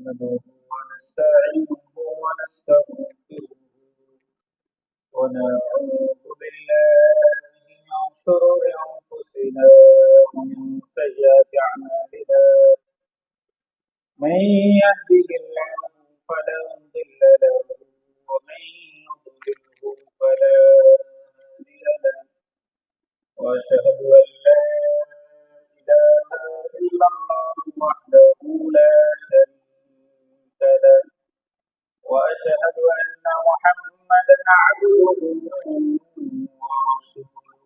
نحمده ونستعينه ونستغفره ونعوذ بالله من شرور أنفسنا ومن سيئات أعمالنا من يهده الله فلا مضل له ومن يضلله فلا هادي له وأشهد أن لا إله إلا الله وحده لا شريك له وأشهد أن محمدا عبده ورسوله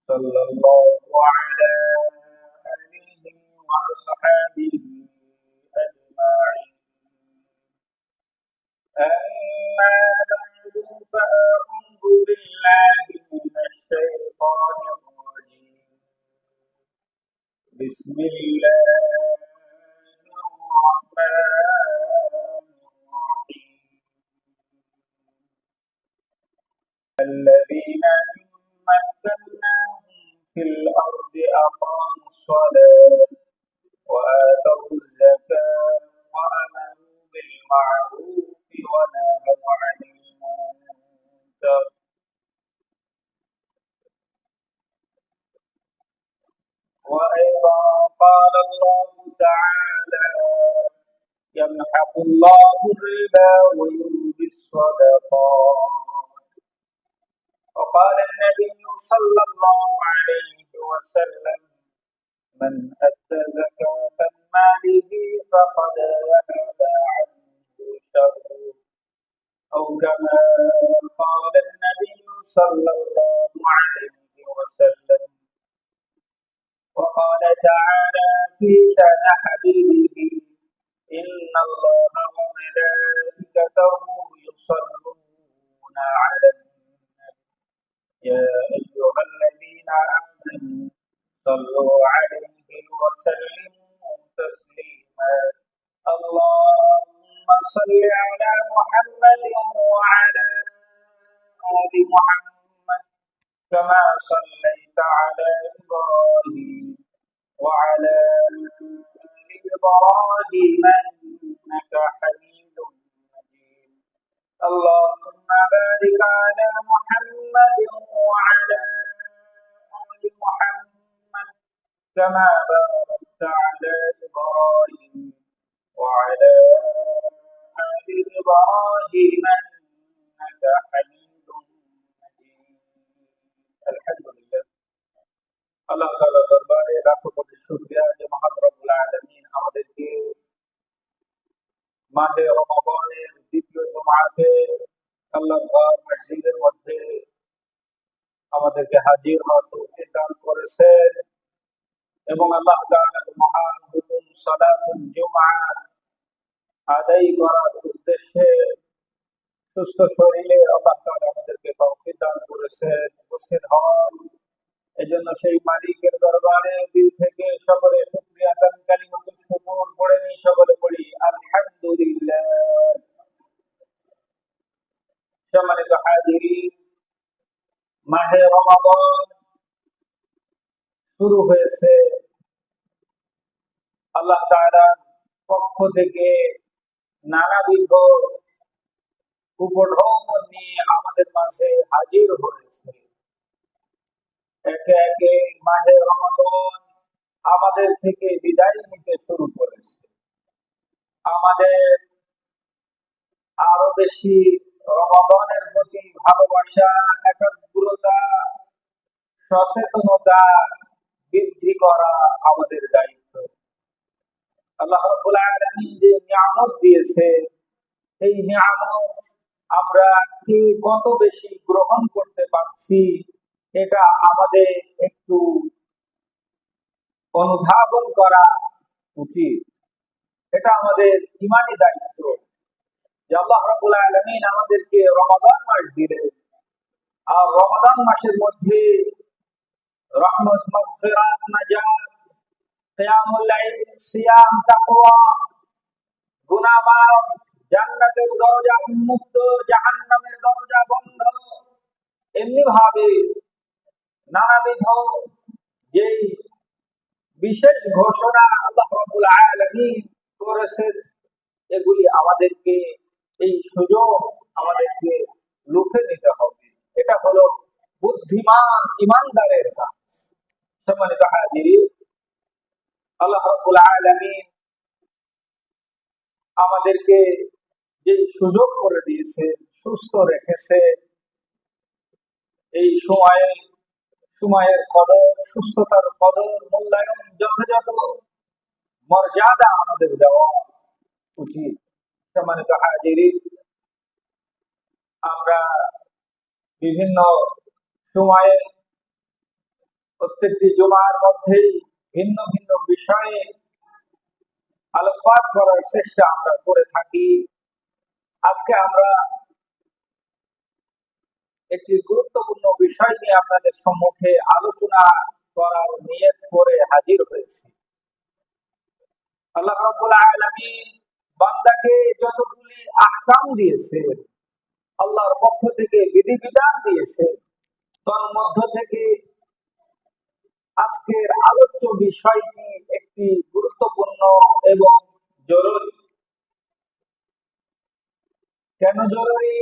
صلى الله على آله وأصحابه أجمعين أما بعد فأعوذ بالله من الشيطان الرجيم بسم الله الرحمن الرحيم الذين إن مكناهم في الأرض أقاموا الصلاة وآتوا الزكاة وآمنوا بالمعروف ونهوا عن المنكر وأيضا قال الله تعالى يمحق الله الربا ويربي الصدقات وقال النبي صلى الله عليه وسلم من أدى زكاة ماله فقد ذهب عنه شره أو كما قال النبي صلى الله عليه وسلم وقال تعالى في شأن حبيبه إن الله وملائكته يصلون على النبي يا أيها الذين آمنوا صلوا عليه وسلموا تسليما اللهم صل على محمد وعلى آل محمد كما صليت على إبراهيم وعلى آل إبراهيم إنك حميد مجيد اللهم بارك على محمد وعلى آل محمد كما باركت على إبراهيم وعلى آل إبراهيم إنك حميد مجيد আলহামদুলিল্লাহ আল্লাহ তাআলার দরবারে লাখো কোটি শুকরিয়া যে মহান রব্বুল আলামিন আমাদেরকে মাহে রমাদানের দ্বিতীয় জুমআতে আল্লাহর ঘর মসজিদের মধ্যে আমাদেরকে হাজির হওয়ার তৌফিক দান করেছেন এবং আল্লাহ তাআলার মহান হুকুম সালাতুল জুমআ আদায় করার উদ্দেশ্যে সুস্থ শরীরে আল্লাহ তাআলা আমাদেরকে তৌফিক দান করেছেন উপস্থিত হওয়ার এজন্য সেই মালিকের দরবারে দিল থেকে সকলে শুকরিয়া আদান কালিমাতুল শুকর পড়ে নি সকলে পড়ি আলহামদুলিল্লাহ সম্মানিত হাজিরিন মাহে রমাদান শুরু হয়েছে আল্লাহ তাআলার পক্ষ থেকে নানাবিধ উপঢৌকন নিয়ে আমাদের মাঝে হাজির হয়েছে একে একে মাহে রমাদান আমাদের থেকে বিদায় নিতে শুরু করেছে আমাদের আরো বেশি রমাদানের প্রতি ভালোবাসা একাগ্রতা সচেতনতা বৃদ্ধি করা আমাদের দায়িত্ব আল্লাহ রাব্বুল আলামিন যে নিয়ামত দিয়েছে এই নিয়ামত আমরা কি কত বেশি গ্রহণ করতে পারছি এটা আমাদের একটু অনুধাবন করা উচিত এটা আমাদের ঈমানি দায়িত্ব যে আল্লাহ রাব্বুল আলামিন আমাদেরকে রমাদান মাস দিলেন আর রমাদান মাসের মধ্যে রহমত মাগফিরাত নাজাত কিয়ামুল লাইল সিয়াম তাকওয়া গুনাহ মাফ জান্নাতের দরজা উন্মুক্ত জাহান্নামের দরজা বন্ধ এমনি ভাবে নানাবিধ যেই বিশেষ ঘোষণা আল্লাহ রাব্বুল আলামিন করেছেন আমাদেরকে এই সুযোগ আমাদেরকে লুফে নিতে হবে। এটা হলো বুদ্ধিমান ইমানদারের কাজ। সম্মানিত হাজিরিন, আল্লাহ রাব্বুল আলামিন আমাদেরকে যে সুযোগ করে দিয়েছে, সুস্থ রেখেছে, এই সময়ের কদর, সুস্থতার কদর, মূল্যায়ন, যথাযথ মর্যাদা আমাদের দেওয়া উচিত। সম্মানিত হাজিরিন, আমরা বিভিন্ন সময়ে প্রত্যেকটি জুমার মধ্যেই ভিন্ন ভিন্ন বিষয়ে আলোকপাত করার চেষ্টা আমরা করে থাকি। আজকে আমরা একটি গুরুত্বপূর্ণ বিষয় নিয়ে আপনাদের সম্মুখে আলোচনা করার নিয়ত করে হাজির হয়েছি। আল্লাহ রাব্বুল আলামিন বান্দাকে যতগুলি আহকাম দিয়েছে, আল্লাহর পক্ষ থেকে বিধিবিধান দিয়েছে, তার মধ্য থেকে আজকের আলোচ্য বিষয়টি একটি গুরুত্বপূর্ণ এবং জরুরি। কেন জরুরি?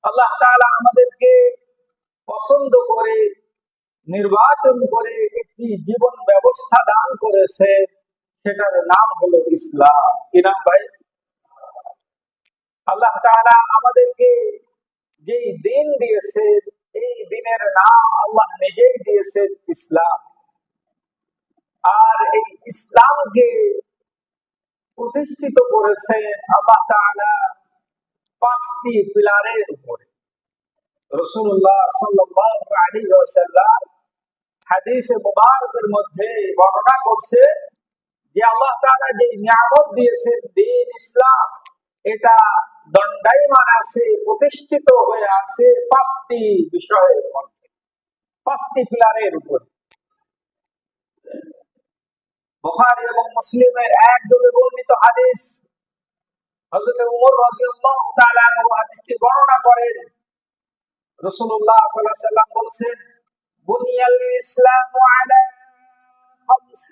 আল্লাহ তাআলা আমাদেরকে পছন্দ করে নির্বাচন করে একটি জীবন ব্যবস্থা দান করেছে, সেটার নাম হলো ইসলাম। কি নাম ভাই? আল্লাহ তাআলা আমাদেরকে যেই দিন দিয়েছে, এই দিনের নাম আল্লাহ নিজেই দিয়েছেন ইসলাম। আর এই ইসলামকে প্রতিষ্ঠিত করেছে আল্লাহ তাআলা 5টি পিলারের উপরে। রাসূলুল্লাহ সাল্লাল্লাহু আলাইহি ওয়াসাল্লাম হাদিসে মুবারকের মধ্যে বর্ণনা করছে যে আল্লাহ তাআলা যে নিয়ামত দিয়েছেন দ্বীন ইসলাম, এটা দণ্ডায়মান আছে, প্রতিষ্ঠিত হয়ে আছে 5টি বিষয়ের মধ্যে, 5টি পিলারের উপরে। বুখারী এবং মুসলিমের একযোগে বর্ণিত হাদিস, হযরত ওমর রাদিয়াল্লাহু তাআলা আনহু হাদিসটি বর্ণনা করেন। রাসূলুল্লাহ সাল্লাল্লাহু আলাইহি ওয়াসাল্লাম বলেছেন, বুনিয়াল ইসলামু আলা খামস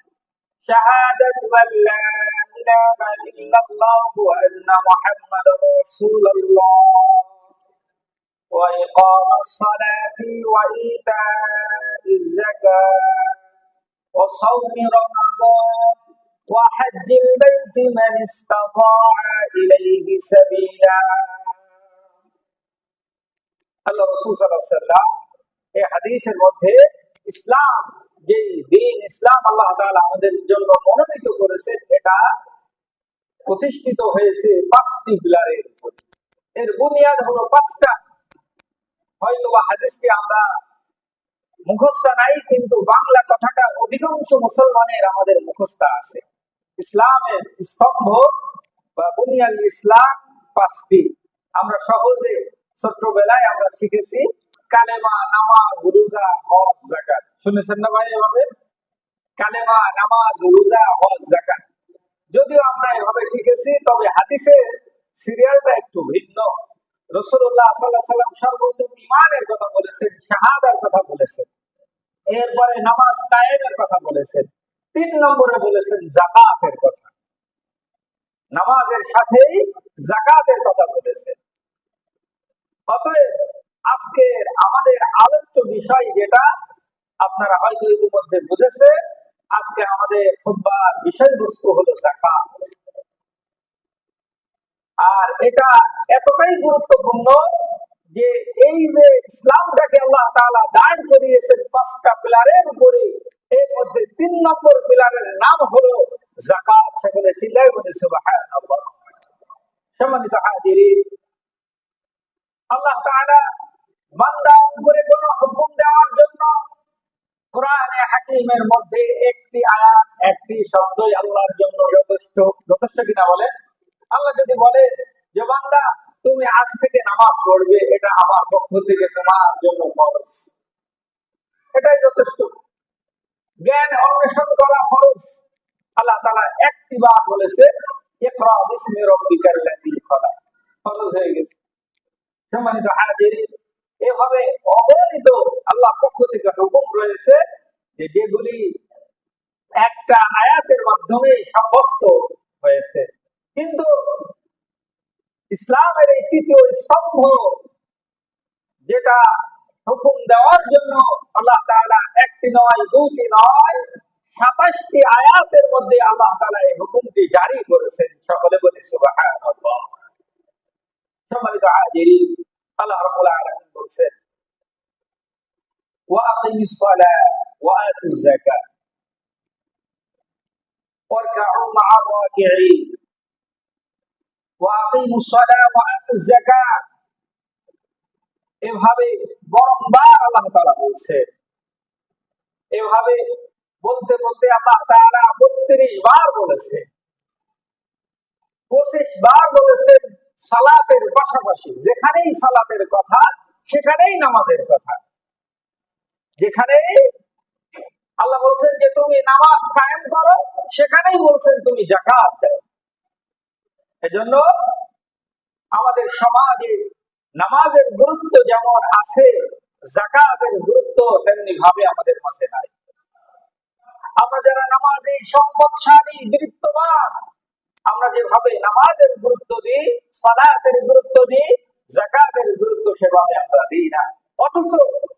শাহাদাতু আল্লা ইলাহা ইল্লাল্লাহ ওয়া আন্না মুহাম্মাদার রাসূলুল্লাহ ওয়া ইকামাস সালাতি ওয়া ইতাইজ যাকাত ওয়া সাওমি রমাদান ওয়া হজ্জিল বাইতি মান ইসতাতাআ ইলাইহি সাবিলা। আল্লাহ রাসূল সাল্লাল্লাহু আলাইহি ওয়াসাল্লাম এই হাদিসের মধ্যে ইসলাম, যে দ্বীন ইসলাম আল্লাহ তাআলা আমাদের জন্য মনোনীত করেছেন, এটা প্রতিষ্ঠিত হয়েছে 5টি পিলারের উপর। এর বুনিয়াদ হলো 5টা। হয়তোবা হাদিসটি আমরা মুখস্থ নাই, কিন্তু বাংলা কথাটা অধিকাংশ মুসলমানের আমাদের মুখস্থ আছে। ইসলামের স্তম্ভ বা বুনিয়াল ইসলাম 5টি। আমরা সহজে ছোট্টবেলায় আমরা শিখেছি কালেমা, নামাজ, রোজা, হজ, যাকাত। শুনেছেন না ভাই? এভাবে কালেমা, নামাজ, রোজা, হজ, যাকাত। যদিও আমরা এভাবে শিখেছি, তবে হাদিসের সিরিয়ালটা একটু ভিন্ন। রাসূলুল্লাহ সাল্লাল্লাহু আলাইহি ওয়াসাল্লাম সর্বপ্রথম ঈমানের কথা বলেছেন, শাহাদার কথা বলেছেন, এরপরে নামাজ কায়েমের কথা বলেছেন, 3 নম্বরে বলেছেন যাকাতের কথা। নামাজের সাথেই যাকাতের কথা বলেছেন। অতএব আজকে আমাদের আলোচ্য বিষয়, যেটা আপনারা হয়তো ইতিমধ্যে বুঝেছে, আজকে আমাদের খুতবার বিষয়বস্তু হলো যাকাত। আর এটা এতটাই গুরুত্বপূর্ণ যে এই যে ইসলামটাকে আল্লাহ তাআলা দাঁড় করিয়েছেন 5টা পিলারের উপরে, এর মধ্যে 3 নম্বর পিলারের নাম হলো যাকাত। সকলে চিল্লায় বলে সুবহানাল্লাহ। সম্মানিত হাজিরিন, আল্লাহ তাআলা বান্দার উপরে কোনো হুকুম দেওয়ার জন্য কোরআনে হাকিমের মধ্যে একটি আয়াত, একটি শব্দই আল্লাহর জন্য যথেষ্ট। যথেষ্ট কিনা বলে? আল্লাহ যদি বলে যে বান্দা তুমি আজ থেকে নামাজ পড়বে, এটা আমার পক্ষ থেকে তোমার জন্য ফরজ, এটাই যথেষ্ট। জ্ঞান অন্বেষণ করা ফরজ। আল্লাহ তাআলা একটি বার বলেছে ইকরা বিসমি রাব্বিকাল লাযী খালাক, ফরজ হয়ে গেছে। সম্মানিত হাজিরিন, এভাবে অগণিত আল্লাহ পক্ষ থেকে হুকুম রয়েছে যে যেগুলি একটা আয়াতের মাধ্যমে সাব্যস্ত হয়েছে। কিন্তু ইসলামের এই তৃতীয় স্তম্ভ, যেটা হুকুম দেওয়ার জন্য আল্লাহ তাআলা একটি নয়, দুইটি নয়, 27টি আয়াতের মধ্যে আল্লাহ তাআলা এই হুকুমটি জারি করেছেন। সকলে বলি সুবহানাল্লাহ। সম্মানিত হাজিরিন, আল্লাহ রাব্বুল আলামিন বলেন, ওয়া আকিমিস সালাহ ওয়া আতুজ যাকাত ওয়ারকাউ মা'আর রাকিঈন। ওয়া আকিমুস সালাহ ওয়া আতুজ যাকাত, এভাবে বারংবার আল্লাহ তাআলা বলছেন। এভাবে বলতে বলতে আল্লাহ তাআলা 32 বার বলেছে, 25 বার বলেছেন সালাতের পাশাপাশি। যেখানেই সালাতের কথা সেখানেই নামাজের কথা। যেখানেই আল্লাহ বলছেন যে তুমি নামাজ কায়েম করো, সেখানেই বলছেন তুমি যাকাত দাও। এজন্য আমাদের সমাজে নামাজের গুরুত্ব যেমন আছে, যাকাতের গুরুত্ব তেমনি ভাবে আমাদের মাঝে নাই। আমরা যারা নামাজে সম্পদশালী, বিত্তবান, আমরা যেভাবে নামাজের গুরুত্ব দিই, সালাতের গুরুত্ব দিই, যাকাতের গুরুত্ব সেভাবে আমরা দিই না। অথচ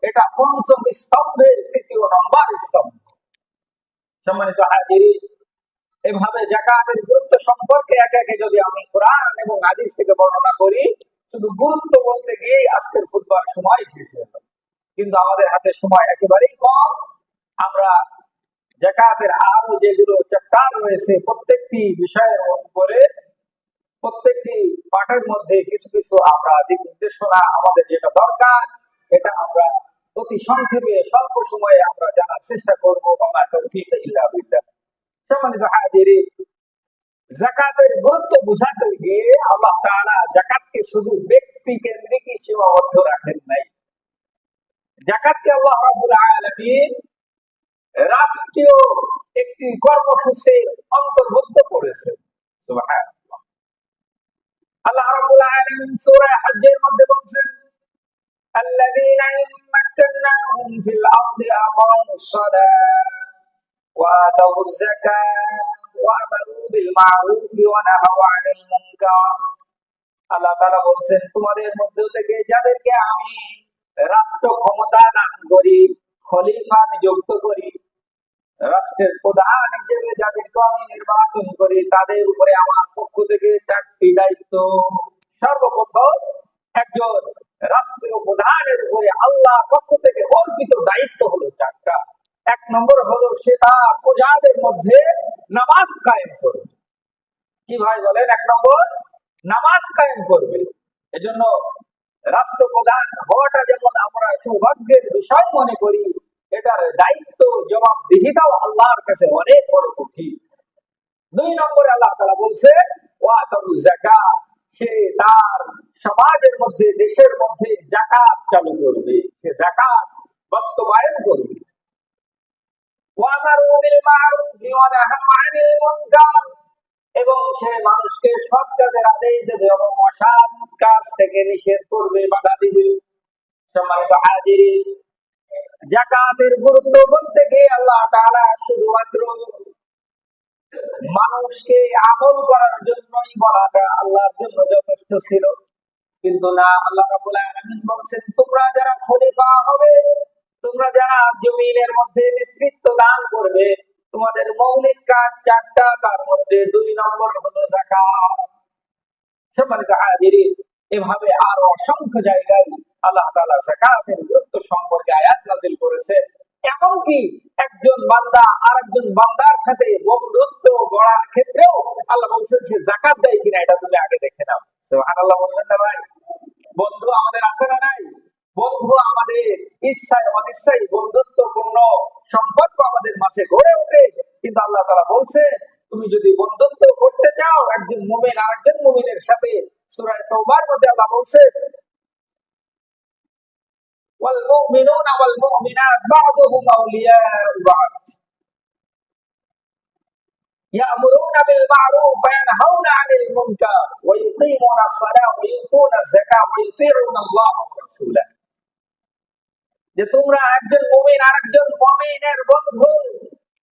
এটা পঞ্চম স্তম্ভের 3য় নম্বর স্তম্ভ। সম্মানিত হাজিরিন, এভাবে যাকাতের গুরুত্ব সম্পর্কে একে একে যদি আমি কোরআন এবং হাদিস থেকে বর্ণনা করি, শুধু গুরুত্ব বলতে গিয়ে আজকের খুতবার সময় শেষ হয়ে যাবে। কিন্তু আমাদের হাতে সময় একেবারেই কম। আমরা যাকাতের আরো যেগুলো চ্যাপ্টার রয়েছে, প্রত্যেকটি বিষয়ের উপরে, প্রত্যেকটি পাঠের মধ্যে কিছু কিছু আমরা দিক নির্দেশনা আমাদের যেটা দরকার, এটা আমরা অতি সংক্ষেপে স্বল্প সময়ে আমরা জানার চেষ্টা করবো। ওয়া তাওফীক ইল্লা বিল্লাহ। সম্মানিত হাজিরিন, যাকাতের গুরুত্ব বোঝাতে গিয়ে আল্লাহ তাআলা যাকাতকে শুধু ব্যক্তি কেন্দ্রিক সীমাবদ্ধ রাখেন নাই। যাকাতকে আল্লাহ রাব্বুল আলামিন রাষ্ট্রীয় একটি কর্মসূচির অন্তর্ভুক্ত করেছেন। সুবহানাল্লাহ। আল্লাহ রাব্বুল আলামিন সূরা হজ্জের মধ্যে বলেন, আল্লাযীনা ইম্মাক্কানাহুম ফিল আরদি আকামুস সালাহ ওয়া আতাউয যাকাত ওয়া আমারু বিল মা'রুফি ওয়া নাহাউ আনিল মুনকার। আল্লাহ তাআলা বলেন, তোমাদের মধ্য থেকে যাদেরকে আমি রাষ্ট্র ক্ষমতা দান করি, খলিফা নিযুক্ত করি, রাষ্ট্রের প্রধান হিসেবে যাদেরকে আমি নির্বাচন করি, তাদের উপরে আমার পক্ষ থেকে 4টি দায়িত্ব। সর্বপ্রথম একজন রাষ্ট্রীয় প্রধানের উপরে আল্লাহর পক্ষ থেকে অর্পিত দায়িত্ব হলো 4টা। 1 নম্বর হলো সে তার প্রজাদের মধ্যে নামাজ কায়েম করবে। কি ভাই বলেন? 1 নম্বর নামাজ কায়েম করবে। এজন্য রাষ্ট্রপ্রধান হওয়াটা যেমন আমরা সৌভাগ্যের বিষয় মনে করি, এটার দায়িত্ব জবাবদিহিতাও আল্লাহর কাছে অনেক বড় কঠিন। 2 নম্বরে আল্লাহ তাআলা বলছে ওয়া আতাউয যাকাত, সে তার সমাজের মধ্যে, দেশের মধ্যে যাকাত চালু করবে, সে যাকাত বাস্তবায়ন করবে। ওয়া আমারু বিল মা'রুফি ওয়া নাহাউ আনিল মুনকার, এবং সে মানুষকে সৎ কাজের আদেশ দেবে এবং অসৎ কাজ থেকে নিষেধ করবে, বাধা দিবে। সম্মানিত হাজিরিন, যাকাতের গুরুত্ব বলতে গিয়ে আল্লাহ তাআলা শুধুমাত্র মানুষকে আমল করার জন্যই বলাটা আল্লাহর জন্য যথেষ্ট ছিল, কিন্তু না, আল্লাহ রাব্বুল আলামিন বলেন, তোমরা যারা খলিফা হবে, তোমরা যারা জমিনের মধ্যে নেতৃত্ব দান করবে, তোমাদের মৌলিক কাজ 4টা, তার মধ্যে 2 নম্বর হলো যাকাত। সম্মানিত হাজিরিন, এভাবে আরো অসংখ্য জায়গায় আল্লাহ তাআলা যাকাতের গুরুত্ব সম্পর্কে আয়াত নাযিল করেছেন। এমনকি একজন বান্দা আরেকজন বান্দার সাথে বন্ধুত্ব গড়ার ক্ষেত্রেও আল্লাহ বলছেন সে যাকাত দেয় কিনা এটা তুমি আগে দেখে নাও। সুবহানাল্লাহ বলবেন না ভাই? বন্ধু আমাদের আছে না নাই? বন্ধু আমাদের ইচ্ছায় অনিচ্ছায় বন্ধুত্বপূর্ণ সম্পর্ক আমাদের মাঝে গড়ে ওঠে, কিন্তু আল্লাহ তাআলা বলছে তুমি যদি বন্ধুত্ব করতে চাও একজন মুমিন আরেকজন মুমিনের সাথে, সূরা তাওবার মধ্যে আল্লাহ বলছেন ওয়াল মুমিনুনা ওয়াল মুমিনাত বা'দুহুম আউলিয়াউ বা'দ ইয়া'মুরুনা বিল মা'রুফ ওয়া ইয়ানহাউনা 'আনিল মুনকার ওয়া ইউকিমুনাস সালাহ ওয়া ইউতুনাজ যাকাত ওয়া ইউতিউনা আল্লাহ ওয়া রাসূলাহ। যে তোমরা একজন মুমিন আরেকজন মুমিনের বন্ধু,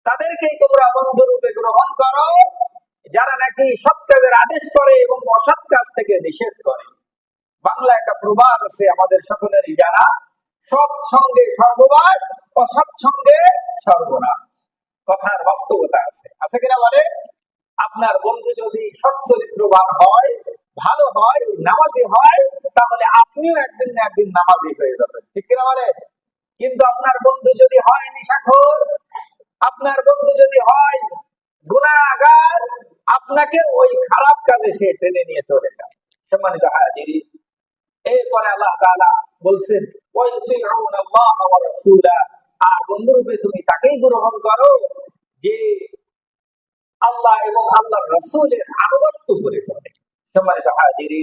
তাদেরকেই তোমরা বন্ধু রূপে গ্রহণ করো যারা নাকি সৎ কাজের আদেশ করে এবং অসৎ কাজ থেকে নিষেধ করে। বাংলা একটা প্রবাদ আছে আমাদের সকলেরই জানা, সৎ সঙ্গে সর্বনাশ, অসৎ সঙ্গে সর্বনাশ। কথার বাস্তবতা আছে, আছে কিনা বলে? আপনার বন্ধু যদি সৎ চরিত্রবান হয়, ভালো হয়, নামাজি হয়, তাহলে আপনিও একদিন না একদিন নামাজি হয়ে যাবেন, ঠিক কিনা বলে? কিন্তু আপনার বন্ধু যদি হয় নেশাখোর, আপনার বন্ধু যদি হয় গুনাহগার, আপনাকে ওই খারাপ কাজে সে টেনে নিয়ে চলে যায়। সম্মানিত হাজিরি, এরপরে আল্লাহ তাআলা বলছেন ওয়াইতিউনা আল্লাহ ওয়া রাসূলা, আর বন্ধুরূপে তুমি তাকেই গ্রহণ করো যে আল্লাহ এবং আল্লাহর রাসূলের আনুগত্য করে চলে। সম্মানিত হাজিরি,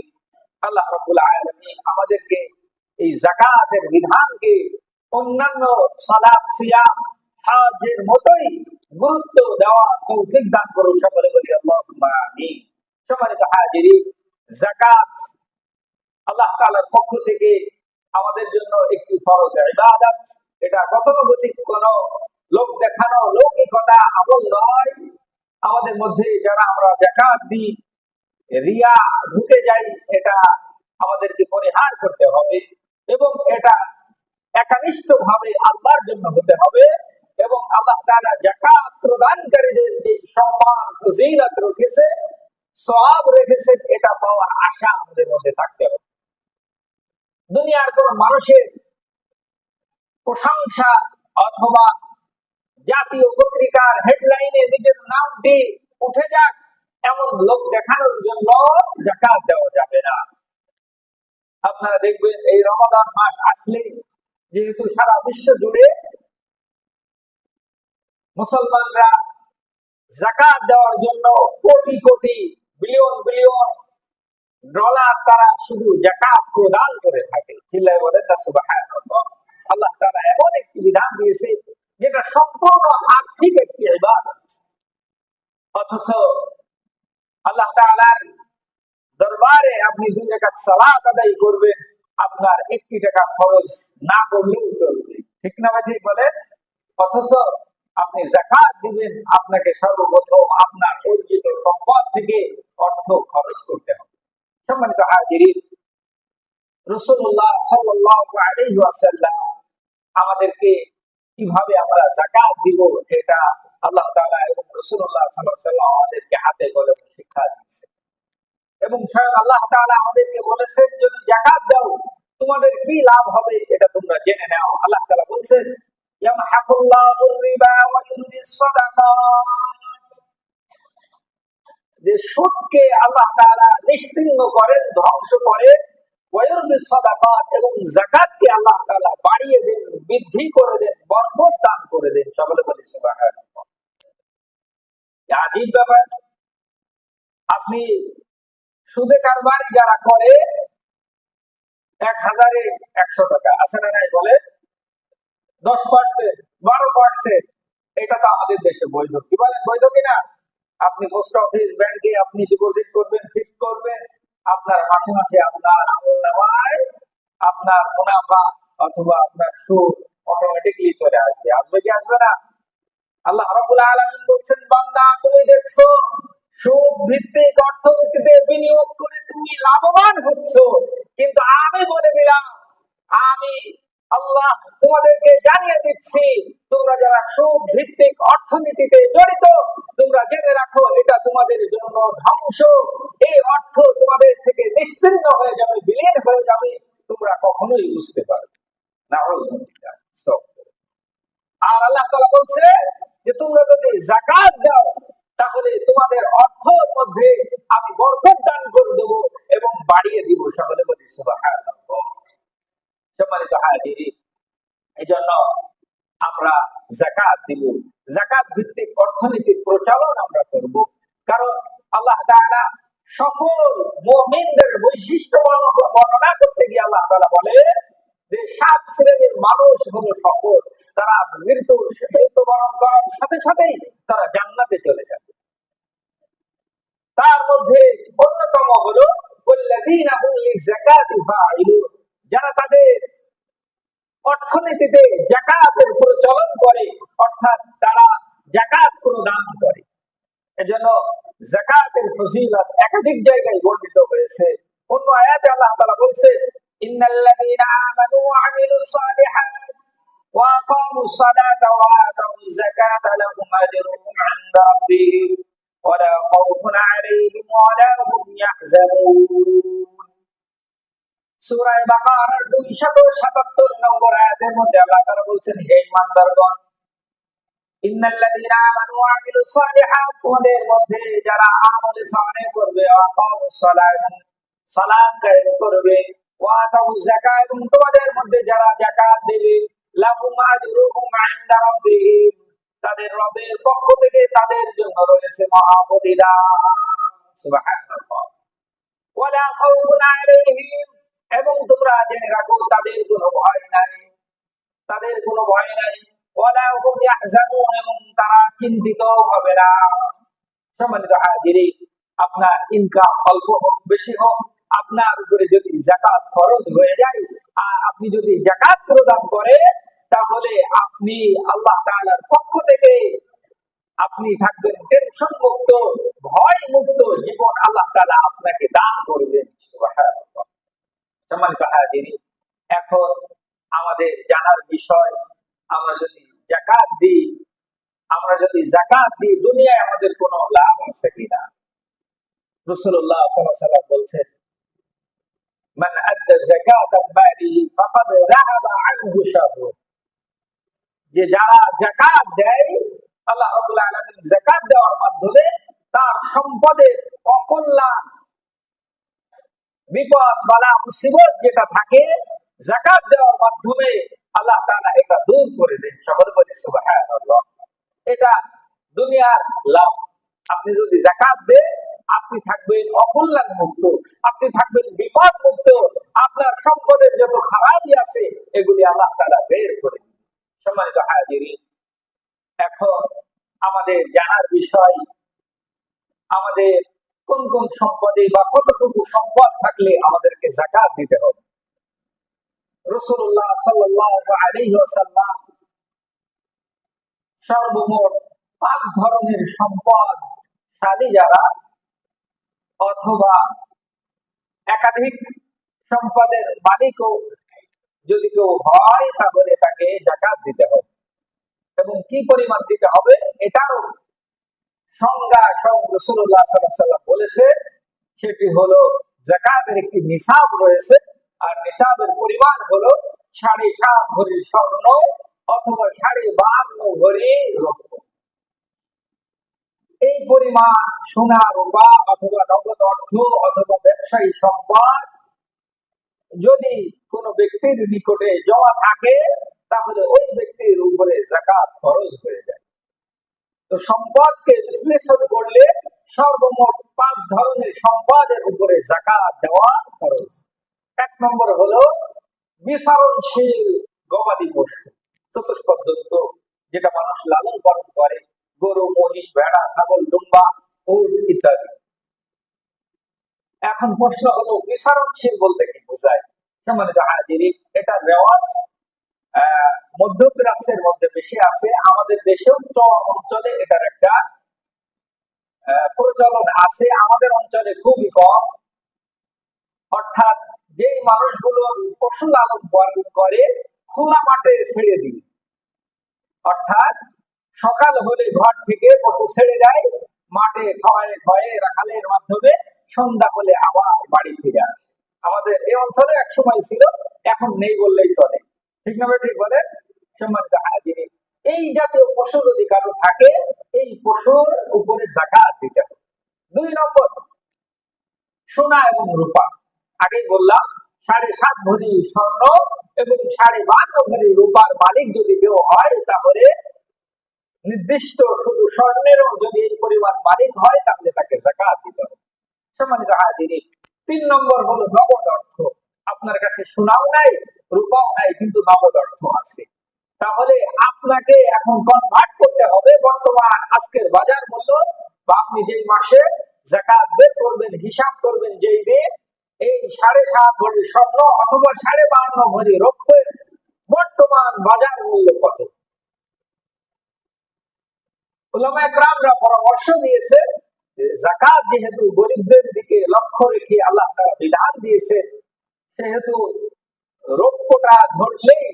আল্লাহ রাব্বুল আলামিন আমাদেরকে এই যাকাতের বিধানকে অন্যান্য সালাত, সিয়াম, হজের মতোই গুরুত্ব দেওয়া তৌফিক দান করুন, সকলে বলি আল্লাহুম্মা আমিন। সম্মানিত হাজিরি, যাকাত আল্লাহ তাআলার পক্ষ থেকে আমাদের জন্য একটি ফরজ ইবাদত। এটা গতানুগতিক কোন লোক দেখানো লৌকিকতা আমল নয়। আমাদের মধ্যে যারা আমরা যাকাত দিই, রিয়া ঢুকে যাই, এটা আমাদেরকে পরিহার করতে হবে এবং এটা একনিষ্ঠ ভাবে আল্লাহর জন্য হতে হবে। এবং আল্লাহ তাআলা যাকাত প্রদানকারীদের যে সম্মান ফজিলত রেখেছে, সওয়াব রেখেছে, এটা পাওয়ার আশা আমাদের মধ্যে থাকতে হবে। দুনিয়ার কোন মানুষের প্রশংসা অথবা জাতীয় পত্রিকার হেডলাইনে নিজের নামটি উঠে যাক, এমন লোক দেখানোর জন্য যাকাত দেওয়া যাবে না। আপনারা দেখবেন এই রমাদান মাস আসলে, যেহেতু সারা বিশ্ব জুড়ে মুসলমানরা যাকাত দেওয়ার জন্য crore crore, billion billion dollar তারা শুধু যাকাত প্রদান করে থাকে। চিল্লায় বলেন না সুবহানাল্লাহ। আল্লাহ তাআলা এমন একটি বিধান দিয়েছে যেটা সম্পূর্ণ আর্থিক একটি ইবাদত, অথচ আল্লাহ তাআলার দরবারে আপনি 2 রাকাত সালাত আদায় করবেন, আপনার 1 টাকা খরচ না করলেও চলবে, ঠিক না ভাই? ঠিক বলে। অথচ আপনি যাকাত দিবেন, আপনাকে সর্বপ্রথম আপনার অর্জিত সম্পদ থেকে অর্থ খরচ করতে হবে। সম্মানিত হাজিরিন, রাসূলুল্লাহ সাল্লাল্লাহু আলাইহি ওয়াসাল্লাম আমাদেরকে কিভাবে আমরা যাকাত দিব, এটা আল্লাহ তাআলা এবং রাসূলুল্লাহ সাল্লাল্লাহু আলাইহি ওয়াসাল্লাম আমাদেরকে হাতে কলমে শিক্ষা দিয়েছে। এবং স্বয়ং আল্লাহ তাআলা আমাদেরকে বলেছেন, যদি যাকাত দাও তোমাদের কি লাভ হবে এটা তোমরা জেনে নাও। আল্লাহ তাআলা বলেছেন, ইয়ামহাকুল্লাহুর রিবা ওয়া ইউরবিস সাদাকাত, যে সুদকে আল্লাহ তাআলা নিশ্চিহ্ন করেন, ধ্বংস করেন, ওয়া ইউরবিস সাদাকাত, এবং যাকাতকে আল্লাহ তাআলা বাড়িয়ে দেন, বৃদ্ধি করে দেন, বরকত দান করে দেন। সকলে বলি সুবহানাল্লাহ। আজীব ব্যাপার। আপনি সুদে কারবারি যারা করে, 1000-এ 100 টাকা আছে না নাই বলে, 10%, 12%, এটা তো আমাদের দেশে বৈধ। কি বলেন, বৈধ কিনা? আপনি পোস্ট অফিস, ব্যাংকে আপনি ডিপোজিট করবেন, ফিক্সড করবেন, আপনার মাসে মাসে আপনার আমলনামায় আপনার মুনাফা অথবা আপনার সুদ অটোমেটিকলি চলে আসবে। আসবে কি আসবে না? আল্লাহ রাব্বুল আলামিন বলছেন, বান্দা তুমি দেখছো সুদ ভিত্তিক অর্থনীতিতে বিনিয়োগ করে তুমি লাভবান হচ্ছ, কিন্তু আমি বলে দিলাম, আমি আল্লাহ তোমাদেরকে জানিয়ে দিচ্ছি, তোমরা যারা সুদ ভিত্তিক অর্থনীতিতে জড়িত, তোমরা জেনে রাখো এটা তোমাদের জন্য ধ্বংস। এই অর্থ তোমাদের থেকে নিশ্চিহ্ন হয়ে যাবে, বিলীন হয়ে যাবে, তোমরা কখনোই বুঝতে পারবে না। আর আল্লাহ তাআলা বলছে যে তোমরা যদি যাকাত দাও তাহলে তোমাদের অর্থের মধ্যে আমি বরকত দান করে দেব এবং বাড়িয়ে দিব। সকলে বলি সুবহানাল্লাহ। সম্মানিত হাজিরিন, এজন্য আমরা যাকাত দিব, যাকাত ভিত্তিক অর্থনীতির প্রচলন আমরা করব। কারণ আল্লাহ তাআলা সফল মুমিনদের বৈশিষ্ট্য বর্ণনা করতে গিয়ে আল্লাহ তাআলা বলে যে 7 শ্রেণীর মানুষ হলো সফল। তারা মৃত্যুবরণ করার সাথে সাথেই তারা জান্নাতে চলে যাবে। তার মধ্যে অন্যতম হলো ওয়াল্লাযীনা হুম লিযাকাতি ফাঈলুন, যারা তাদের অর্থনীতিতে যাকাতের প্রচলন করে, অর্থাৎ তারা যাকাত প্রদান করে। এজন্য যাকাতের ফজিলত একাধিক জায়গায় বর্ণিত হয়েছে। অন্য আয়াতে আল্লাহ তাআলা বলেছেন, ইন্নাল্লাযীনা আমানু ওয়া আমিলুস সালিহাত ওয়া আকামুস সালাতা ওয়া আতাউয যাকাতা লাহুম আজরুহুম ইনদা রাব্বিহিম ওয়া লা খাউফুন আলাইহিম ওয়া লা হুম ইয়াহজানুন। সূরা বাকারার 277 নম্বর আয়াতের মধ্যে আল্লাহ তাআলা বলেছেন, হে ঈমানদারগণ, ইন্নাল্লাযীনা আমানু ওয়া আমিলুস সালিহাত, তোমাদের মধ্যে যারা আমল সালেহ করবে, ওয়া আকামুস সালাত, সালাত কায়েম করবে, ওয়া আতাউয যাকাত, তোমাদের মধ্যে যারা যাকাত দেবে, লাহুম আজরুহুম ইনদা রাব্বিহিম, তাদের রবের পক্ষ থেকে তাদের জন্য রয়েছে মহা প্রতিদান। সুবহানাল্লাহ। ওয়া লা খাউফুন আলাইহিম, এবং তোমরা জেনে রাখো তাদের কোনো ভয় নাই, তাদের কোনো ভয় নাই। ওয়ালা হুম ইয়াহজানুন, এবং তারা চিন্তিত হবে না। সম্মানিত হাজিরিন, আপনার ইনকাম অল্প হোক বেশি হোক, আপনার উপরে যদি যাকাত ফরজ হয়ে যায় আর আপনি যদি যাকাত প্রদান করেন, তাহলে আপনি আল্লাহ তাআলার পক্ষ থেকে আপনি থাকবেন টেনশন মুক্ত, ভয় মুক্ত জীবন আল্লাহ তাআলা আপনাকে দান করবেন। সুবহানাল্লাহ। সম্মানিত হাজিরিন, এখন আমাদের জানার বিষয়, আমরা যদি যাকাত দিই, দুনিয়ায় আমাদের কোনো লাভ আছে কিনা? রাসূলুল্লাহ সাল্লাল্লাহু আলাইহি ওয়াসাল্লাম বলেছেন, মান আদ্দা যাকাতা মালিহি ফাকাদ যাহাবা আনহু শাররু, যে যারা যাকাত দেয়, আল্লাহ রাব্বুল আলামিন যাকাত দেওয়ার মাধ্যমে তার সম্পদের অকল্যাণ, বিপদ বালা মুসিবত যেটা থাকে, যাকাত দেওয়ার মাধ্যমে আল্লাহ তাআলা এটা দূর করে দেন। সকলে বলি সুবহানাল্লাহ। এটা দুনিয়ার লাভ। আপনি যদি যাকাত দেন, আপনি থাকবেন অকল্যাণ মুক্ত, আপনি থাকবেন বিপদ মুক্ত, আপনার সম্পদের যত খারাপই আছে এগুলি আল্লাহ তাআলা বের করে দিবেন। সম্মানিত হাজিরিন, এখন আমাদের জানার বিষয়, আমাদের কোন কোন সম্পদে বা কতটুকু সম্পদ থাকলে আমাদেরকে যাকাত দিতে হবে। রাসূলুল্লাহ সাল্লাল্লাহু আলাইহি ওয়াসাল্লাম সর্বমোট 5 ধরনের সম্পদশালী যারা, অথবা একাধিক সম্পদের মালিকও যদি কেউ হয়, তাহলে তাকে যাকাত দিতে হবে। এবং কি পরিমাণ দিতে হবে এটারও সংজ্ঞা রাসূলুল্লাহ সাল্লাল্লাহু আলাইহি ওয়াসাল্লাম বলেছে। সেটি হলো, যাকাতের একটি নিসাব রয়েছে, আর নিসাবের পরিমাণ হলো 7.5 ভরি স্বর্ণ অথবা 52.5 ভরি রৌপ্য। এই পরিমাণ সোনা রূপা অথবা নগদ অর্থ অথবা ব্যবসায়ী সম্পদ যদি কোনো ব্যক্তির নিকটে জমা থাকে, তাহলে ওই ব্যক্তির উপরে যাকাত ফরজ হয়ে যায়। তো সম্পদকে বিশ্লেষণ করলে সর্বমোট 5 ধরনের সম্পদের উপরে যাকাত দেওয়া ফরজ। 1 নম্বর হলো বিচরণশীল গবাদি পশু, চতুষ্পদ জন্তু, যেটা মানুষ লালন পালন করে, গরু, মহিষ, ভেড়া, ছাগল, দুম্বা, উট ইত্যাদি। এখন প্রশ্ন হলো, বিচরণশীল বলতে কি বোঝায়? সম্মানিত হাজিরিন, এটা রেওয়াজ মধ্যপ্রাচ্যের মধ্যে বেশি আছে, আমাদের দেশেও অঞ্চলে এটার একটা প্রচলন আছে, আমাদের অঞ্চলে খুবই কম। অর্থাৎ যেই মানুষগুলো পশু লালন পালন করে খোলা মাঠে ছেড়ে দিই, অর্থাৎ সকাল হলে ঘর থেকে পশু ছেড়ে দেয়, মাঠে খাওয়ায় খাওয়ায় রাখালের মাধ্যমে সন্ধ্যা হলে আবার বাড়ি ফিরে আসে। আমাদের এই অঞ্চলে এক সময় ছিল, এখন নেই বললেই চলে। ঠিক না? ঠিক বলে। সম্মানিত হাজিরিন, এই জাতীয় পশু যদি কারো থাকে, এই পশুর উপরে যাকাত দিতে হবে। 2 নম্বর, সোনা এবং রূপা। আগেই বললাম 7.5 ভরি স্বর্ণ এবং 52.5 ভরি রূপার মালিক যদি কেউ হয়, তাহলে নির্দিষ্ট শুধু স্বর্ণেরও যদি এই পরিমাণ মালিক হয়, তাহলে তাকে যাকাত দিতে হবে। সম্মানিত হাজিরিন, 3 নম্বর হলো নগদ অর্থ। আপনার কাছে সোনাও নাই, রূপাও নাই, কিন্তু নগদ অর্থ আছে, তাহলে আপনাকে এখন কনভার্ট করতে হবে বর্তমান আজকের বাজার মূল্য, বা আপনি যেই মাসে যাকাত বের করবেন, হিসাব করবেন যেই দিন, এই 7.5 ভরি স্বর্ণ অথবা 52.5 ভরি রৌপ্যের বর্তমান বাজার মূল্য কত। উলামায়ে কেরামরা পরামর্শ দিয়েছে যে যাকাত যেহেতু গরিবদের দিকে লক্ষ্য রেখে আল্লাহ তাআলা বিধান দিয়েছে, সেহেতু রৌপ্যটা ধরলেই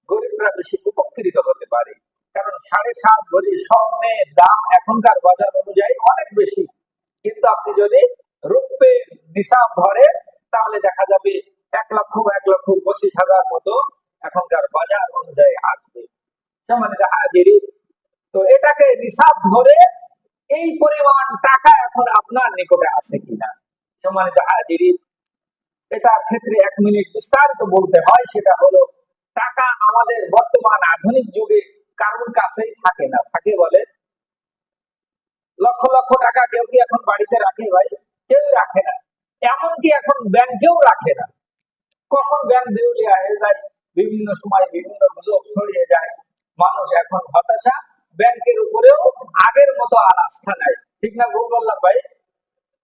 গরিবরা বেশি উপকৃত হতে পারে। কারণ 7.5 ভরি স্বর্ণের দাম এখনকার বাজার অনুযায়ী অনেক বেশি, কিন্তু আপনি যদি রৌপ্যের নিসাব ধরে তাহলে দেখা যাবে 1,25,000 মতো এখনকার বাজার অনুযায়ী আসবে। সম্মানিত হাজিরিন, তো এটাকে নিসাব ধরে এই পরিমাণ টাকা এখন আপনার নিকটে আছে কিনা। সম্মানিত হাজিরিন, এটার ক্ষেত্রে 1 মিনিট বিস্তারিত বলতে হয়। সেটা হলো, টাকা আমাদের বর্তমান আধুনিক যুগে কারোর কাছেই থাকে না। থাকে বলে লক্ষ লক্ষ টাকা কেউ কি এখন বাড়িতে রাখে? ভাই, কেউ রাখে না। এমনকি এখন ব্যাংকেও রাখে না। কখন ব্যাংক দেউলিয়া হয়ে যায়, বিভিন্ন সময় বিভিন্ন গুজব ছড়িয়ে যায়, মানুষ এখন হতাশা, ব্যাংকের উপরেও আগের মতো আর আস্থা নাই। ঠিক না ভুল বললাম ভাই?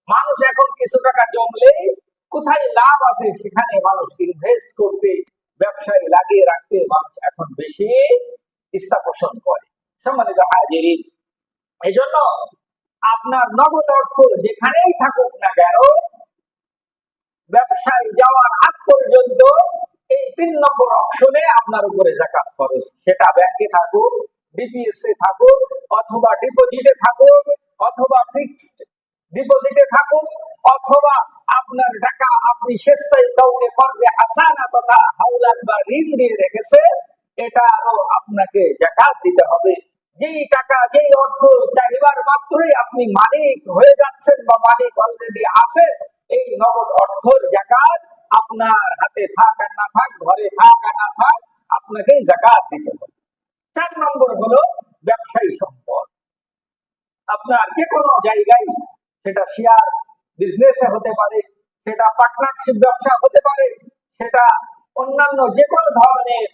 মানুষ এখন কিছু টাকা জমলেই কোথায় লাভ আছে সেখানে মানুষ ইনভেস্ট করতে, ব্যবসায় লাগিয়ে রাখতে মানুষ এখন বেশি ইচ্ছা পোষণ করে। সম্মানিত হাজিরিন, এই জন্য আপনার নগদ অর্থ যেখানেই থাকুক না কেন, ব্যবসায় যাওয়ার আগ পর্যন্ত এই 3 নম্বর অপশনে আপনার উপরে যাকাত ফরজ। সেটা ব্যাংকে থাকুক, ডিপিএস এ থাকুক, অথবা ডিপোজিটে থাকুক, অথবা ফিক্সড ডিপোজিটে থাকুক, অথবা আপনার টাকা আপনি স্বেচ্ছায় কাউকে ফরজে হাসানা তথা হাওলাত বা ঋণ দিয়ে রেখেছে, এটারও আপনাকে যাকাত দিতে হবে। যেই টাকা, যেই অর্থ চাইবার মাত্রই আপনি মালিক হয়ে যাচ্ছেন বা মালিক অলরেডি আছে, এই নগদ অর্থের যাকাত আপনার হাতে থাক আর না থাক, ঘরে থাক আর না থাক, আপনাকে যাকাত দিতে হবে। 4 নম্বর হলো ব্যবসায়ী সম্পদ। আপনার যে কোনো জায়গায়, সেটা শেয়ার বিজনেসে হতে পারে, সেটা পার্টনারশিপ ব্যবসা হতে পারে, সেটা অন্যান্য যে কোনো ধরনের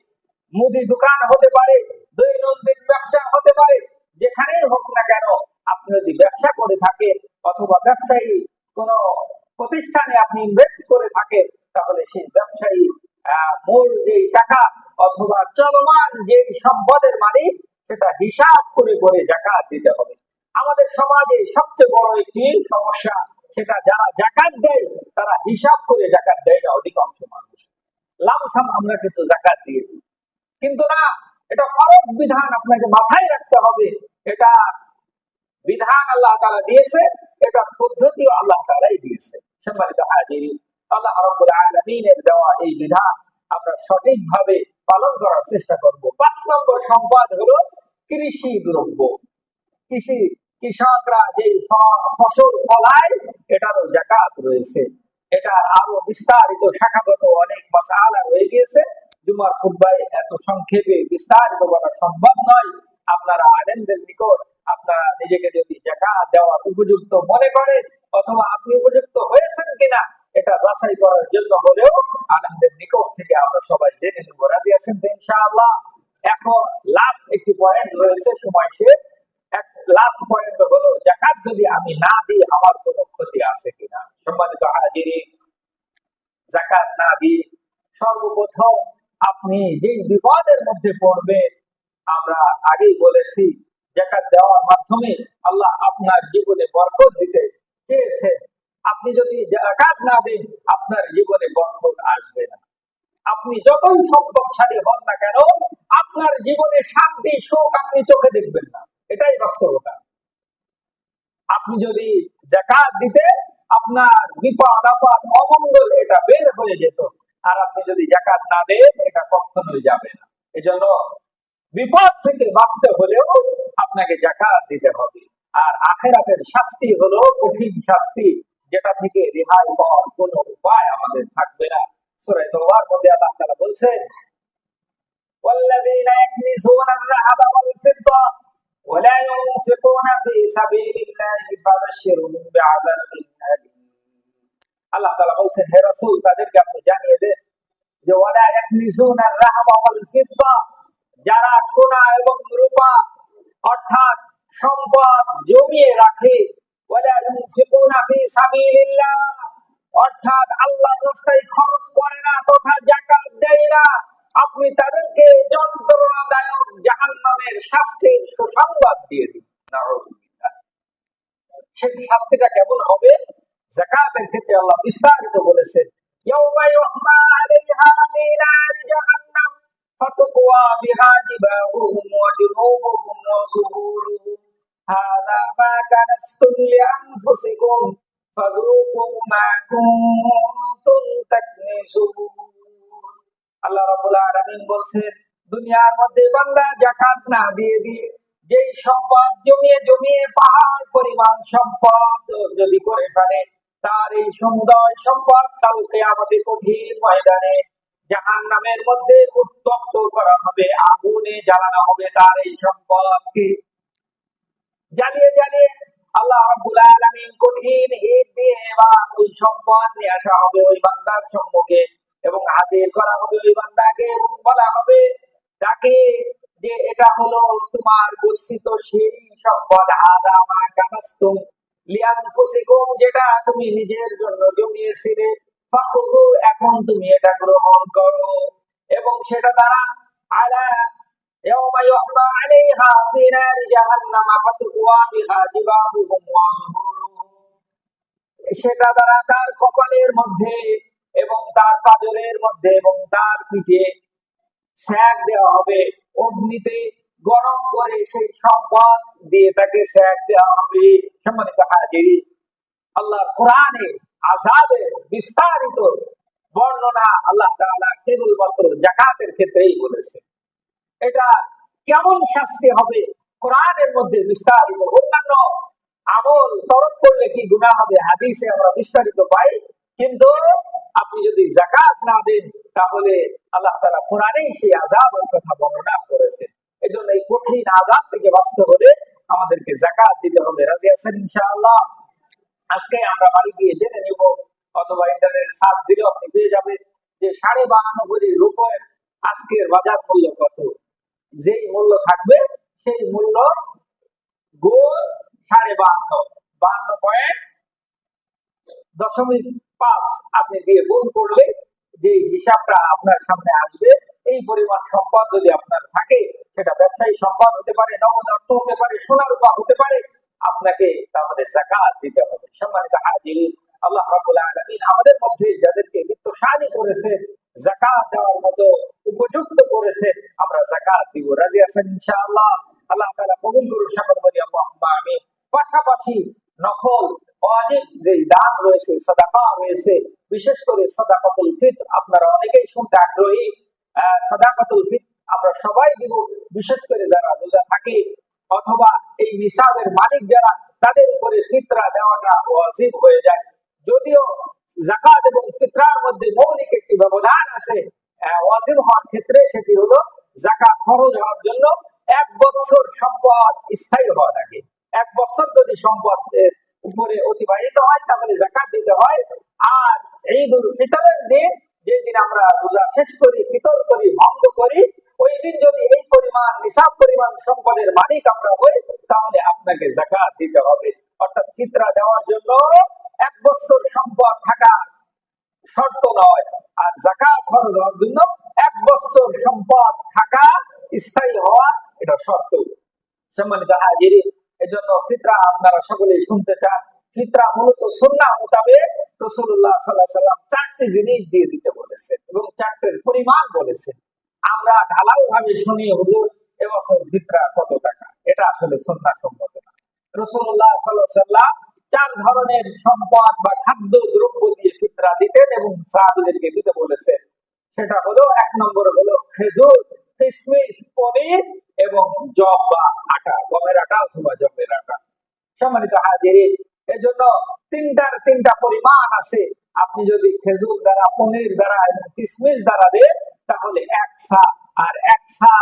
মুদি দোকান হতে পারে, দৈনন্দিন ব্যবসা হতে পারে, যেখানেই হোক না কেন, আপনি যদি ব্যবসা করে থাকেন অথবা ব্যবসায়ী কোন প্রতিষ্ঠানে আপনি ইনভেস্ট করে থাকেন, তাহলে সেই ব্যবসায়ী মূল যে টাকা অথবা চলমান যে সম্পদের মালিক, সেটা হিসাব করে করে যাকাত দিতে হবে। আমাদের সমাজে সবচেয়ে বড় একটি সমস্যা, সেটা যারা যাকাত দেয় তারা হিসাব করে যাকাত দেয় না। অধিকাংশ মানুষ লামসাম আমরা কিছু যাকাত দিয়ে দিই, কিন্তু না, এটা ফরজ বিধান, আপনাকে মাথায় রাখতে হবে। এটা বিধান আল্লাহ তাআলা দিয়েছে, এটা পদ্ধতিও আল্লাহ তাআলাই দিয়েছে। সম্মানিত হাজিরিন, আল্লাহ রাব্বুল আলামিনের দেওয়া এই বিধান আমরা সঠিকভাবে পালন করার চেষ্টা করব। 5 নম্বর সম্পদ হলো কৃষি দ্রব্য। কৃষকরা যে ফসল ফলায়, এটারও যাকাত রয়েছে। এটা আরো বিস্তারিত শাখাগত অনেক মাসআলা রয়ে গিয়েছে, জুমার খুতবায় এত সংক্ষেপে বিস্তারিত বলা সম্ভব নয়। আপনারা আলেমদের নিকট আপনারা নিজেকে যদি যাকাত দেওয়ার উপযুক্ত মনে করেন, অথবা আপনি উপযুক্ত হয়েছেন কিনা এটা যাচাই করার জন্য হলেও আলেমদের নিকট থেকে আমরা সবাই জেনে নেব। রাজি আছেন তো ইনশাআল্লাহ? এখন লাস্ট একটি পয়েন্ট রয়েছে, সময় শেষ। লাস্ট পয়েন্ট হলো, যাকাত যদি আমি না দিই আমার কোনো ক্ষতি আছে কিনা। সম্মানিত হাজিরিন, যাকাত না দিয়ে সর্বপ্রথম আপনি যেই বিপদের মধ্যে পড়বেন, আমরা আগেই বলেছি, যাকাত দেওয়ার মাধ্যমে আল্লাহ আপনার জীবনে বরকত দিতে চেয়েছেন। আপনি যদি যাকাত না দেন, আপনার জীবনে বরকত আসবে না। আপনি যতই সম্পদশালী হন না কেন, আপনার জীবনে শান্তি সুখ আপনি চোখে দেখবেন না। এটাই বাস্তবতা। আপনি যদি যাকাত দিতে, আপনার বিপদ আপদ অমঙ্গল এটা বের হয়ে যেত, আর আপনি যদি যাকাত না দেন, এটা কখনোই যাবে না। এজন্য বিপদ থেকে বাঁচতে হলেও আপনাকে যাকাত দিতে হবে। আর আখিরাতের শাস্তি হলো কঠিন শাস্তি, যেটা থেকে রেহাই পাওয়ার কোনো উপায় আমাদের থাকবে না। সূরা তাওবার মধ্যে আল্লাহ তাআলা বলছেন, ওয়াল্লাযীনা ইয়াকনিজুনা আয-যাহাবা ওয়াল-ফিদ্দা ওয়া লা ইউনফিকুনা ফী সাবিলিল্লাহি ফাবাশশিরহুম বিআযাবিন আলীম। আল্লাহ তাআলা বলছেন, হে রাসূল, তাদেরকে আপনি জানিয়ে দেন যে ওয়ালা ইয়াকনিজুনা আয-যাহাবা ওয়াল-ফিদ্দা, যারা সোনা এবং রূপা অর্থাৎ সম্পদ জমিয়ে রাখে, ওয়ালা ইউনফিকুনা ফী সাবিলিল্লাহ অর্থাৎ আল্লাহর রাস্তায় খরচ করে না তথা যাকাত দেয় না, আপনি তাদেরকে যন্ত্রণাদায়ক জাহান্নামের শাস্তির সুসংবাদ দিয়ে দিন। সেই শাস্তিটা কেমন হবে? যাকাতের ক্ষেত্রে আল্লাহ বিস্তারিত বলেছেন, ইয়াউমা ইউহমা আলাইহা ফি নারি জাহান্নাম ফাতুকওয়া বিহা জিবাহুহুম ওয়া জুনুবুহুম ওয়া যুহুরুহুম হাযা মা কানাসতুম লিআনফুসিকুম ফাযুকু মা কুনতুম তাকনিজুন। আল্লাহ রাব্বুল আলামিন বলছেন, দুনিয়ার মধ্যে বান্দা যাকাত না দিয়ে দিয়ে যেই সম্পদ জমিয়ে জমিয়ে পাহাড় পরিমাণ সম্পদ যদি করে ফেলে, তার এই সুন্দর সম্পদ কাল কিয়ামতের কঠিন ময়দানে জাহান্নামের মধ্যে উত্তপ্ত করা হবে, আগুনে জ্বালানো হবে তার এই সম্পদকে। জ্বালিয়ে জ্বালিয়ে আল্লাহ রাব্বুল আলামিন কঠিন হিট দিয়ে এবার ওই সম্পদ নিয়ে আসা হবে ওই বান্দার সম্মুখে এবং হাজির করা হবে ওই বান্দাকে এবং বলা হবে তাকে যে এটা হলো তোমার গচ্ছিত সেই সম্পদ, হাযা মা কানাসতুম লিআনফুসিকুম, যেটা তুমি নিজের জন্য জমিয়েছিলে, ফাখুযু, এখন তুমি এটা গ্রহণ করো। এবং সেটা দ্বারা আলা ইয়াউমা ইউহমা আলাইহা ফি নারি জাহান্নাম ফাতুকওয়া বিহা জিবাহুহুম ওয়া যুহুরুহুম, সেটা দ্বারা তার কপালের মধ্যে এবং তার পাঁজরের মধ্যে এবং তার পিঠে সেক দেওয়া হবে, অগ্নিতে গরম করে সেই সম্পদ দিয়ে তাকে সেক দেওয়া হবে। সম্মানিত হাজিরিন, আল্লাহ কোরআনে আযাবের বিস্তারিত বর্ণনা আল্লাহ তাআলা কেবলমাত্র যাকাতের ক্ষেত্রেই বলেছে। এটা কেমন শাস্তি হবে কোরআনের মধ্যে বিস্তারিত। অন্যান্য আমল তরক করলে কি গুনাহ হবে হাদিসে আমরা বিস্তারিত পাই, কিন্তু আপনি যদি যাকাত না দেন তাহলে আল্লাহ তাআলা কোরআনেই সেই আযাবের কথা বর্ণনা করেছেন। এজন্য এই কঠিন আযাব থেকে বাঁচতে হলে আমাদেরকে যাকাত দিতে হবে। রাজি আছেন ইনশাআল্লাহ? আজকে আমরা বাড়ি গিয়ে জেনে নিব অথবা ইন্টারনেটে সার্চ দিলে আপনি পেয়ে যাবেন যে 52 ভরি রূপের আজকের বাজার মূল্য কত। যেই মূল্য থাকবে সেই মূল্য গুণ 52, 52.5 আপনি দিয়ে গুণ করলে যে হিসাবটা আপনার সামনে আসবে, এই পরিমাণ সম্পদ যদি আপনার থাকে, সেটা ব্যবসায়ী সম্পদ হতে পারে, নগদ অর্থ হতে পারে, সোনা রূপা হতে পারে, আপনাকে তাহলে যাকাত দিতে হবে। সম্মানিত হাজিরিন, আল্লাহ রাব্বুল আলামিন আমাদের মধ্যে যাদেরকে বিত্তশালী করেছে, যাকাত দেওয়ার মতো উপযুক্ত করেছে, আমরা যাকাত দিব। রাজি আছেন ইনশাআল্লাহ? আল্লাহ তাআলা কবুল করুন, সকলে বলি আল্লাহুম্মা আমিন। পাশাপাশি নফল ওয়াজিব যে দান রয়েছে, সাদাকা রয়েছে, বিশেষ করে সাদাকাতুল ফিতর আপনারা অনেকেই শুনতে আগ্রহী। সাদাকাতুল ফিতর আমরা সবাই দিব, বিশেষ করে যারা রোজা থাকে অথবা এই নিসাবের মালিক যারা, তাদের উপরে ফিতরা দেওয়াটা ওয়াজিব হয়ে যায়। যদিও যাকাত এবং ফিতরার মধ্যে মৌলিক একটি ব্যবধান আছে ওয়াজিব হওয়ার ক্ষেত্রে, সেটি হলো যাকাত ফরজ হওয়ার জন্য 1 বছর সম্পদ স্থায়ী হওয়া লাগে। 1 বছর যদি সম্পদের উপরে অতিবাহিত হয় তাহলে যাকাত দিতে হয়। আর ঈদুল ফিতরের দিন, যেদিন আমরা রোজা শেষ করি, ফিতর করি, ভঙ্গ করি, ওই দিন যদি এই পরিমাণ নিসাব পরিমাণ সম্পদের মালিক আমরা হই, তাহলে আপনাকে যাকাত দিতে হবে। অর্থাৎ ফিতরা দেওয়ার জন্য 1 বছর সম্পদ থাকা শর্ত নয়, আর যাকাত খরচ হওয়ার জন্য 1 বছর সম্পদ থাকা, স্থায়ী হওয়া, এটা শর্ত। সম্মানিত হাজিরিন, এজন্য ফিতরা আপনারা সকলেই শুনতে চান। ফিতরা মূলত সুন্নাহ মোতাবেক রাসূলুল্লাহ সাল্লাল্লাহু আলাইহি ওয়াসাল্লাম 4টি জিনিস দিয়ে দিতে বলেছেন এবং 4টির পরিমাণ বলেছেন। আমরা ঢালাও ভাবে শুনি হুজুর এবছর ফিতরা কত টাকা, এটা আসলে সুন্নাহ সম্মত না। রাসূলুল্লাহ সাল্লাল্লাহু আলাইহি ওয়াসাল্লাম 4 ধরনের সম্পদ বা খাদ্য দ্রব্য দিয়ে ফিতরা দিতেন এবং সাহাবীদেরকে দিতে বলেছেন। সেটা হলো 1 নম্বর হলো খেজুর, কিশমিশ, পনির এবং জব বা আটা, গমের আটা অথবা জবের আটা। সম্মানিত হাজিরিন, এজন্য তিনটা পরিমাণ আছে। আপনি যদি খেজুর দ্বারা, পনির দ্বারা এবং কিশমিশ দ্বারা দেন তাহলে 1 সা, আর 1 সা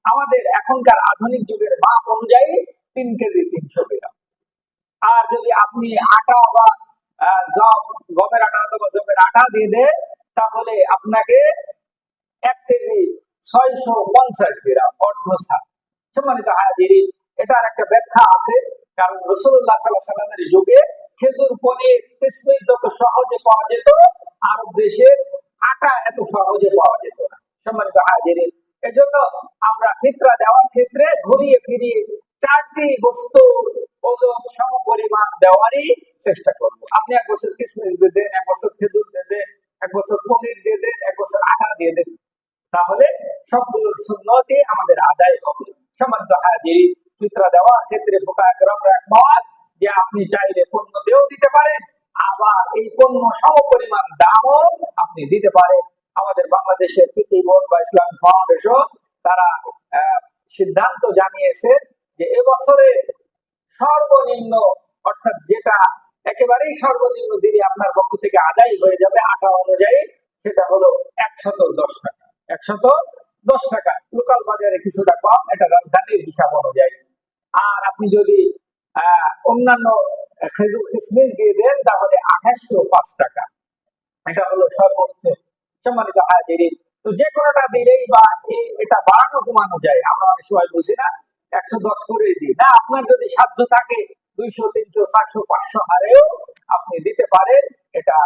আমাদের এখনকার আধুনিক যুগের মাপ অনুযায়ী 3 কেজি 300 গ্রাম। আর যদি আপনি আটা বা গমের আটা অথবা জবের আটা দিয়ে দেন তাহলে আপনাকে 1 কেজি 650 গ্রাম, অর্ধ সা। সম্মানিত হাজিরিন, এটার একটা ব্যাখ্যা আছে, কারণ রাসূলুল্লাহ সাল্লাল্লাহু আলাইহি ওয়াসাল্লামের যুগে খেজুর, পনির, কিশমিশ যত সহজে পাওয়া যেত, আরব দেশের আটা এত সহজে পাওয়া যেত না। সম্মানিত হাজিরিন, এজন্য আমরা ফিতরা দেওয়ার ক্ষেত্রে ঘুরিয়ে ফিরিয়ে 4টি বস্তু ওজন সম পরিমাণ দেওয়ারই চেষ্টা করব। আপনি এক বছর কিসমিস দিয়ে দেন, এক বছর খেজুর দিয়ে দেন, এক বছর পনির দিয়ে দেন, এক বছর আটা দিয়ে দেন, তাহলে সবগুলোর সুন্নতি আমাদের আদায় হবে। সম্মানিত হাজিরিন, ফিতরা দেওয়ার ক্ষেত্রে ফুকাহা কেরামরা একমত যে আপনি চাইলে পণ্য দিয়েও দিতে পারেন, আবার এই পণ্য সমপরিমাণ দামও আপনি দিতে পারেন। আমাদের বাংলাদেশের ফিকহি বোর্ড বা ইসলামিক ফাউন্ডেশন তারা সিদ্ধান্ত জানিয়েছে যে এবছরে সর্বনিম্ন, অর্থাৎ যেটা একেবারেই সর্বনিম্ন দিনে আপনার পক্ষ থেকে আদায় হয়ে যাবে আটা অনুযায়ী, সেটা হলো 110 টাকা। 110 টাকা লোকাল বাজারে কিছুটা কম, এটা রাজধানীর হিসাব অনুযায়ী। আর আপনি যদি অন্যান্য খেজুর কিসমিস দিয়ে দেন তাহলে 2805 টাকা, এটা হলো সর্বোচ্চ। সম্মানিত হাজিরিন, তো যে কোনোটা দিলেই বা এটা বাড়ানো কমানো যায়, আমরা অনেক সময় বুঝি না, 110 করে দিই না। আপনার যদি সাধ্য থাকে 200, 300, 400, 500 হারেও আপনি দিতে পারেন, এটা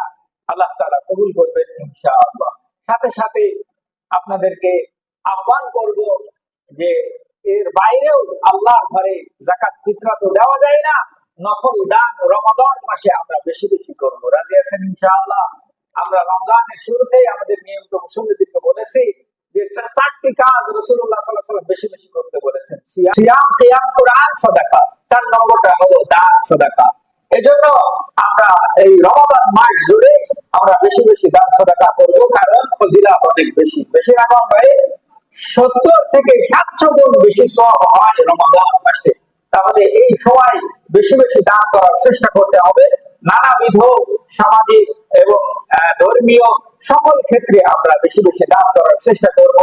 আল্লাহ তাআলা কবুল করবেন ইনশাআল্লাহ। সাথে সাথে আপনাদেরকে আহ্বান করব যে এর বাইরেও আল্লাহর ঘরে যাকাত ফিতরা তো দেওয়া যায় না, নফল দান রমাদান মাসে আমরা বেশি বেশি করব। রাজি আছেন ইনশাআল্লাহ? আমরা রমজানের শুরুতেই আমাদের নিয়মিত মুসল্লিদেরকে বলেছি যে 4টি কাজ রাসূলুল্লাহ সাল্লাল্লাহু আলাইহি ওয়াসাল্লাম বেশি বেশি করতে বলেছেন। সিয়াম, কিয়াম, কুরআন, সাদাকা। 4 নম্বরটা হলো দান সাদাকা। এজন্য আমরা এই রমাদান মাস জুড়ে আমরা বেশি বেশি দান সাদাকা করব, কারণ ফজিলত অনেক বেশি। বেশি রাখুন ভাই, 70 থেকে 700 গুণ বেশি সওয়াব হয় রমাদান মাসে। তাহলে এই সময় বেশি বেশি দান করার চেষ্টা করতে হবে। নানাবিধ সামাজিক এবং ধর্মীয় সকল ক্ষেত্রে আমরা বেশি বেশি দান করার চেষ্টা করব।